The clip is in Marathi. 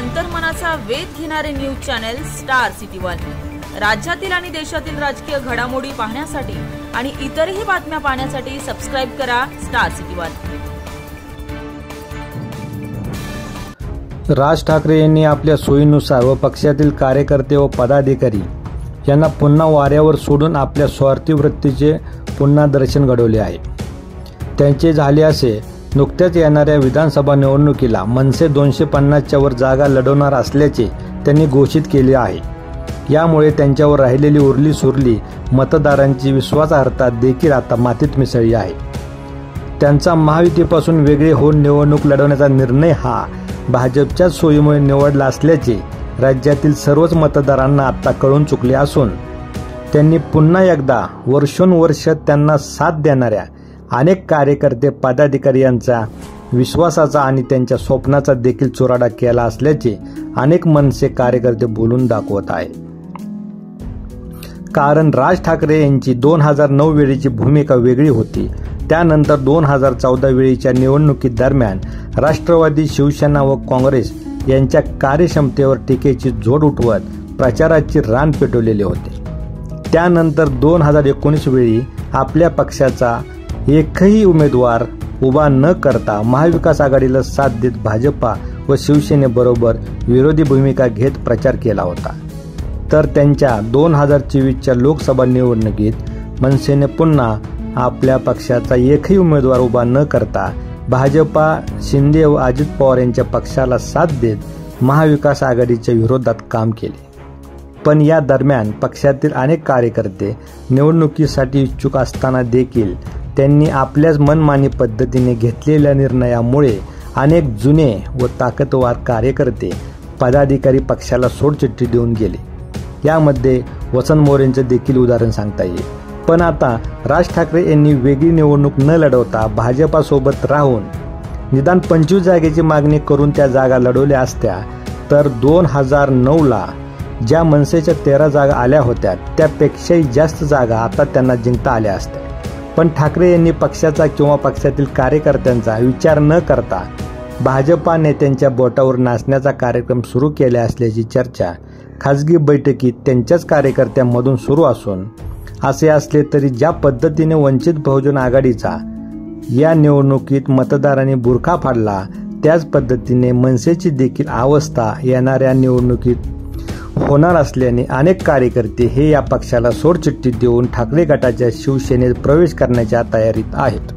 अंतर्मनाचा वेध घेणारे news channel star city one. राज्यातील आणि देशातील राजकीय घडामोडी पाहण्यासाठी आणि इतरही बातम्या पाहण्यासाठी सबस्क्राइब करा star city one. Raj Thackeray यांनी आपल्या सोयीनुसार व पक्षातील कार्यकर्ते व पदाधिकारी यांना पुन्हा वाऱ्यावर सोडून आपल्या स्वार्थी वृत्तीचे पुन्हा दर्शन घडवले आहे। त्यांचे झाले असे, नुकत्याच येणाऱ्या विधानसभा निवडणुकीला मनसे 250च्या वर जागा लढवणार असल्याचे त्यांनी घोषित केले आहे। यामुळे त्यांच्यावर राहिलेली उरली सुरली मतदारांची विश्वासार्हता देखील आता मातीत मिसळली आहे। त्यांचा महायुतीपासून वेगळे होऊन निवडणूक लढवण्याचा निर्णय हा भाजपच्या सोयीमुळे निवडला असल्याचे राज्यातील सर्वच मतदारांना आता कळून चुकले असून त्यांनी पुन्हा एकदा वर्षोनवर्ष त्यांना साथ देणाऱ्या अनेक कार्यकर्ते पदाधिकारी यांचा विश्वासाचा आणि त्यांच्या स्वप्नाचा देखील चुराडा केला असल्याचे अनेक मनसे कार्यकर्ते बोलून दाखवत आहे। कारण राज ठाकरे यांची 2009 वेळीची भूमिका वेगळी होती। त्यानंतर 2014 वेळीच्या निवडणुकीदरम्यान राष्ट्रवादी, शिवसेना व काँग्रेस यांच्या कार्यक्षमतेवर टीकेची झोड उठवत प्रचाराची रान पेटवलेले होते। त्यानंतर 2019 वेळी आपल्या पक्षाचा एकही उमेदवार उभा न करता महाविकास आघाडीला साथ देत भाजपा व शिवसेनेबरोबर विरोधी भूमिका घेत प्रचार केला होता। तर त्यांच्या 2024च्या लोकसभा निवडणुकीत मनसेने पुन्हा आपल्या पक्षाचा एकही उमेदवार उभा न करता भाजपा, शिंदे व अजित पवार यांच्या पक्षाला साथ देत महाविकास आघाडीच्या विरोधात काम केले। पण या दरम्यान पक्षातील अनेक कार्यकर्ते निवडणुकीसाठी इच्छुक असताना देखील त्यांनी आपल्याच मनमानी पद्धतीने घेतलेल्या निर्णयामुळे अनेक जुने व ताकदवार कार्यकर्ते, पदाधिकारी पक्षाला सोडचिठ्ठी देऊन गेले। यामध्ये वसंत मोरेंचे देखील उदाहरण सांगता येईल। पण आता राज ठाकरे यांनी वेगळी निवडणूक न लढवता भाजपासोबत राहून निदान 25 जागेची मागणी करून त्या जागा लढवल्या असत्या तर 2009ला ज्या मनसेच्या 13 जागा आल्या होत्या त्यापेक्षाही जास्त जागा आता त्यांना जिंकता आल्या असत्या। पण ठाकरे यांनी पक्षाचा किंवा पक्षातील कार्यकर्त्यांचा विचार न करता भाजपा नेत्यांच्या बोटावर नाचण्याचा कार्यक्रम सुरू केला असल्याची चर्चा खासगी बैठकीत त्यांच्याच कार्यकर्त्यांमधून सुरू असून असे असले तरी ज्या पद्धतीने वंचित बहुजन आघाडीचा या निवडणुकीत मतदारांनी बुरखा फाडला त्याच पद्धतीने मनसेची देखील अवस्था येणाऱ्या निवडणुकीत होणार असल्याने अनेक कार्यकर्ते हे या पक्षाला सोडचिठ्ठी देऊन ठाकरे गटाच्या शिवसेनेत प्रवेश करण्याच्या तयारीत आहेत।